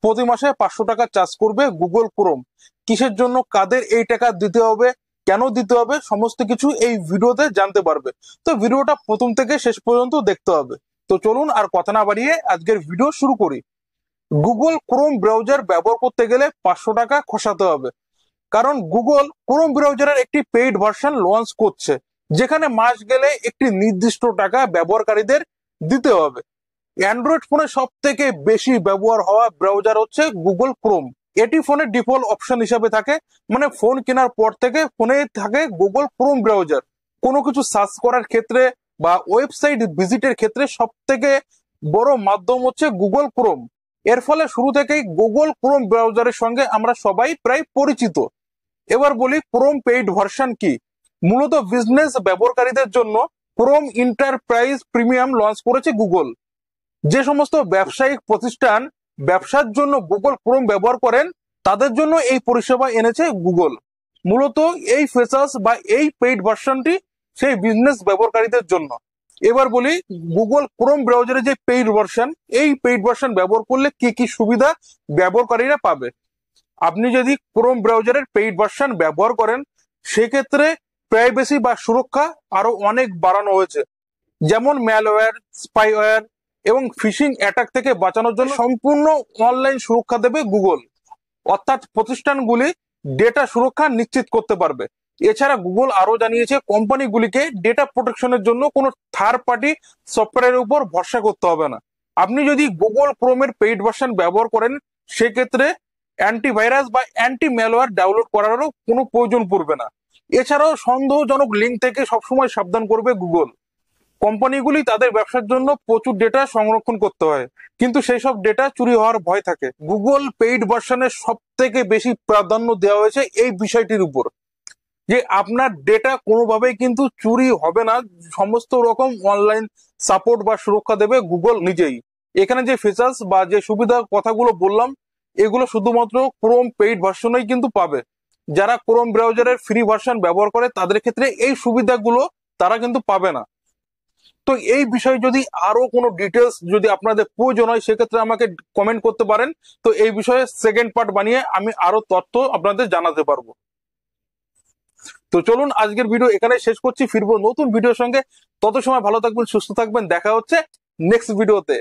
প্রতি মাসে 500 টাকা চার্জ করবে গুগল ক্রোম। কিসের জন্য, কাদের এই টাকা দিতে হবে, কেন দিতে হবে, সমস্ত কিছু এই ভিডিওতে জানতে পারবে। তো ভিডিওটা প্রথম থেকে শেষ পর্যন্ত দেখতে হবে। তো চলুন আর কথা না বাড়িয়ে আজকের ভিডিও শুরু করি। গুগল ক্রোম ব্রাউজার ব্যবহার করতে গেলে 500 টাকা খসাতে হবে, কারণ গুগল ক্রোম ব্রাউজারের একটি পেইড ভার্সন লঞ্চ করছে, যেখানে মাস গেলে একটি নির্দিষ্ট টাকা ব্যবহারকারীদের দিতে হবে। অ্যান্ড্রয়েড ফোনে সব থেকে বেশি ব্যবহার হওয়া ব্রাউজার হচ্ছে গুগল ক্রোম। এটি ফোনের ডিফল্ট অপশন হিসাবে থাকে, মানে ফোন কেনার পর থেকে ফোনে থাকে গুগল ক্রোম ব্রাউজার। কোনো কিছু সার্চ করার ক্ষেত্রে বা ওয়েবসাইট ভিজিটের ক্ষেত্রে সব থেকে বড় মাধ্যম হচ্ছে গুগল ক্রোম। এর ফলে শুরু থেকেই গুগল ক্রোম ব্রাউজারের সঙ্গে আমরা সবাই প্রায় পরিচিত। এবার বলি ক্রোম পেইড ভার্সন কি। মূলত বিজনেস ব্যবহারকারীদের জন্য ক্রোম এন্টারপ্রাইজ প্রিমিয়াম লঞ্চ করেছে গুগল। যে সমস্ত ব্যবসায়িক প্রতিষ্ঠান ব্যবসার জন্য গুগল ক্রোম ব্যবহার করেন, তাদের জন্য এই পরিষেবা এনেছে গুগল। মূলত এই ফিচার্স বা এই পেইড ভার্সনটি সেই বিজনেস ব্যবহারকারীদের জন্য। এবার বলি গুগল ক্রোম ব্রাউজারের যে পেইড ভার্সন, এই পেইড ভার্সন ব্যবহার করলে কি কি সুবিধা ব্যবহারকারীরা পাবে। আপনি যদি ক্রোম ব্রাউজারের পেইড ভার্সন ব্যবহার করেন, সেক্ষেত্রে প্রাইভেসি বা সুরক্ষা আরো অনেক বাড়ানো হয়েছে। যেমন ম্যালওয়্যার, স্পাইওয়্যার এবং ফিশিং অ্যাটাক থেকে বাঁচানোর জন্য সম্পূর্ণ অনলাইন সুরক্ষা দেবে গুগল, অর্থাৎ প্রতিষ্ঠানগুলি ডেটা সুরক্ষা নিশ্চিত করতে পারবে। এছাড়া গুগল আরো জানিয়েছে কোম্পানিগুলিকে ডেটা প্রোটেকশনের জন্য কোনো থার্ড পার্টি সফটওয়্যারের উপর ভরসা করতে হবে না। আপনি যদি গুগল ক্রোমের পেইড ভার্সন ব্যবহার করেন, সেক্ষেত্রে অ্যান্টিভাইরাস বা অ্যান্টি ম্যালওয়্যার ডাউনলোড করারও কোনো প্রয়োজন পড়বে না। এছাড়াও সন্দেহজনক লিঙ্ক থেকে সবসময় সাবধান করবে গুগল। কোম্পানিগুলি তাদের ব্যবসার জন্য প্রচুর ডেটা সংরক্ষণ করতে হয়, কিন্তু সেই সব ডেটা চুরি হওয়ার ভয় থাকে। গুগল পেইড ভার্সনের সব থেকে বেশি প্রাধান্য দেওয়া হয়েছে এই বিষয়টির উপর, যে আপনার ডেটা কোনোভাবেই কিন্তু চুরি হবে না। সমস্ত রকম অনলাইন সাপোর্ট বা সুরক্ষা দেবে গুগল নিজেই। এখানে যে ফিচার্স বা যে সুবিধার কথাগুলো বললাম, এগুলো শুধুমাত্র ক্রোম পেইড ভার্সনেই কিন্তু পাবে। যারা ক্রোম ব্রাউজারের ফ্রি ভার্সন ব্যবহার করে, তাদের ক্ষেত্রে এই সুবিধাগুলো তারা কিন্তু পাবে না। তো এই বিষয়ে যদি আরো কোনো ডিটেলস যদি আপনাদের প্রয়োজন হয়, সেক্ষেত্রে আমাকে কমেন্ট করতে পারেন। তো এই বিষয়ে সেকেন্ড পার্ট বানিয়ে আমি আরো তথ্য আপনাদের জানাতে পারবো। তো চলুন আজকের ভিডিও এখানে শেষ করছি, ফিরবো নতুন ভিডিওর সঙ্গে। তত সময় ভালো থাকবেন, সুস্থ থাকবেন, দেখা হচ্ছে নেক্সট ভিডিওতে।